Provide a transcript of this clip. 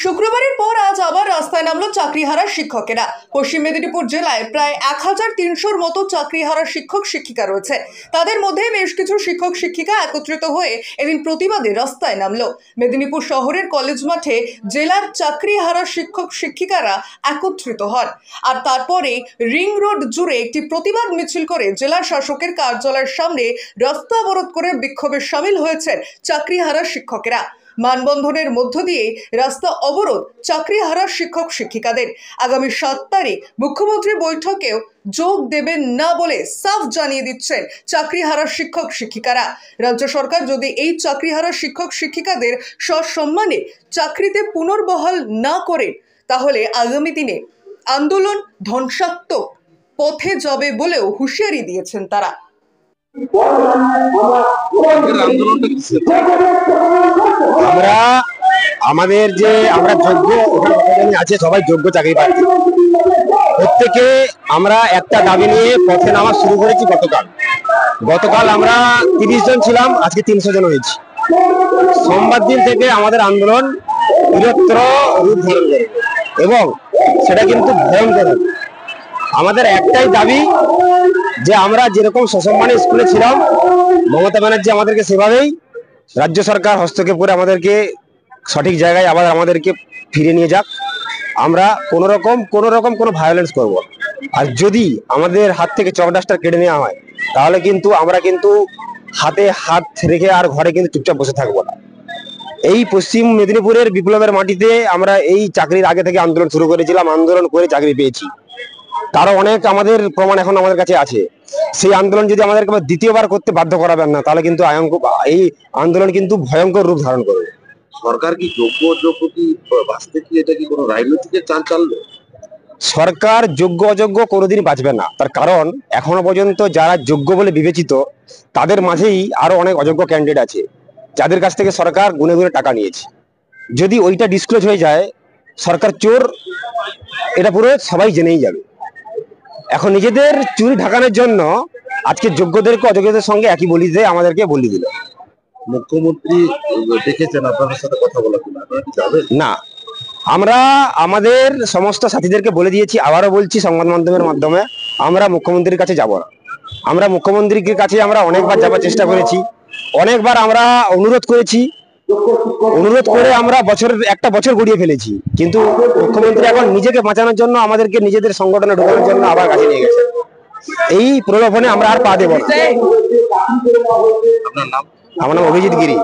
শুক্রবারের পর আজ আবার রাস্তায় নামলো চাকরিহারা শিক্ষকেরা। পশ্চিম মেদিনীপুর জেলায় প্রায় 1300-র মতো চাকরিহারা শিক্ষক শিক্ষিকা রয়েছে। তাদের মধ্যে বেশ কিছু শিক্ষক শিক্ষিকা একত্রিত হয়ে এদিন প্রতিবাদে রাস্তায় নামলো। মেদিনীপুর শহরের কলেজ মাঠে জেলার চাকরিহারা শিক্ষক শিক্ষিকারা একত্রিত হন, আর তারপরে রিং রোড জুড়ে একটি প্রতিবাদ মিছিল করে জেলা শাসকের কার্যালয়ের সামনে রাস্তা অবরোধ করে বিক্ষোভে সামিল হয়েছেন চাকরিহারা শিক্ষকেরা। মানবন্ধনের মধ্য দিয়ে রাস্তা অবরোধ চাকরিহারা শিক্ষক শিক্ষিকাদের। আগামী 7 তারিখ মুখ্যমন্ত্রী বৈঠকেও যোগ দেবেন না বলে সাফ জানিয়ে দিচ্ছেন চাকরিহারা শিক্ষক শিক্ষিকারা। রাজ্য সরকার যদি এই চাকরিহারা শিক্ষক শিক্ষিকাদের সসম্মানে চাকরিতে পুনর্বহাল না করেন, তাহলে আগামী দিনে আন্দোলন ধ্বংসাত্মক পথে যাবে বলেও হুঁশিয়ারি দিয়েছেন তারা। আমরা আমাদের যে আমরা যোগ্য আছে, সবাই যোগ্য চাকরি প্রার্থী। প্রত্যেকে আমরা একটা দাবি নিয়ে পথে নামা শুরু করেছি। গতকাল আমরা 30 জন ছিলাম, আজকে 300 জন হয়েছি। সোমবার দিন থেকে আমাদের আন্দোলন বৃহত্তর রূপ ধারণ করে এবং সেটা কিন্তু ভয়ঙ্কর। আমাদের একটাই দাবি যে আমরা যেরকম সসম্মানে স্কুলে ছিলাম, মমতা ব্যানার্জি আমাদেরকে সেভাবেই রাজ্য সরকার হস্তক্ষেপ করে আমাদেরকে সঠিক জায়গায় আবার আমাদেরকে ফিরে নিয়ে যাক। আমরা কোনো রকম কোনো ভায়োলেন্স করব। আর যদি আমাদের হাত থেকে চক ডাস্টার কেড়ে নেওয়া হয়, তাহলে কিন্তু আমরা কিন্তু হাতে হাত রেখে আর ঘরে কিন্তু চুপচাপ বসে থাকবো না। এই পশ্চিম মেদিনীপুরের বিপ্লবের মাটিতে আমরা এই চাকরির আগে থেকে আন্দোলন শুরু করেছিলাম, আন্দোলন করে চাকরি পেয়েছি। তারও অনেক আমাদের প্রমাণ এখন আমাদের কাছে আছে। সেই আন্দোলন যদি আমাদেরকে দ্বিতীয়বার করতে বাধ্য করাবেন না, তাহলে কিন্তু এই আন্দোলন কিন্তু ভয়ঙ্কর রূপ ধারণ করবে। সরকার কি যোগ্য অযোগ্য বাঁচতে কি এটা কি কোনো রাজনৈতিক চাল চাললো? সরকার যোগ্য অযোগ্য কোনোদিন বাঁচবে না। তার কারণ এখনো পর্যন্ত যারা যোগ্য বলে বিবেচিত, তাদের মাঝেই আরো অনেক অযোগ্য ক্যান্ডিডেট আছে, যাদের কাছ থেকে সরকার গুনে গুনে টাকা নিয়েছে। যদি ওইটা ডিসক্লোজ হয়ে যায়, সরকার চোর, এটা পুরো সবাই জেনেই যাবে। এখন নিজেদের চুরি ঢাকানোর জন্য আজকে যোগ্যদেরকে অযোগ্যদের সঙ্গে একই বলিতে আমাদেরকে বলি দিল। মুখ্যমন্ত্রী দেখেছেন, আপনাদের সাথে কথা বলা না, আমরা আমাদের সমস্ত সাথীদেরকে বলে দিয়েছি, আবারও বলছি সংবাদ মাধ্যমের মাধ্যমে, আমরা মুখ্যমন্ত্রীর কাছে যাব না। আমরা মুখ্যমন্ত্রীর কাছে আমরা অনেকবার যাবার চেষ্টা করেছি, অনেকবার আমরা অনুরোধ করেছি, অনুরোধ করে আমরা একটা বছর গড়িয়ে ফেলেছি। কিন্তু মুখ্যমন্ত্রী এখন নিজেকে বাঁচানোর জন্য আমাদেরকে নিজেদের সংগঠনে ঢোকানোর জন্য আবার কাছে নিয়ে গেছে। এই প্রলোভনে আমরা আর পা দেব না। আপনার নাম? আমার নাম অভিজিৎ গিরি।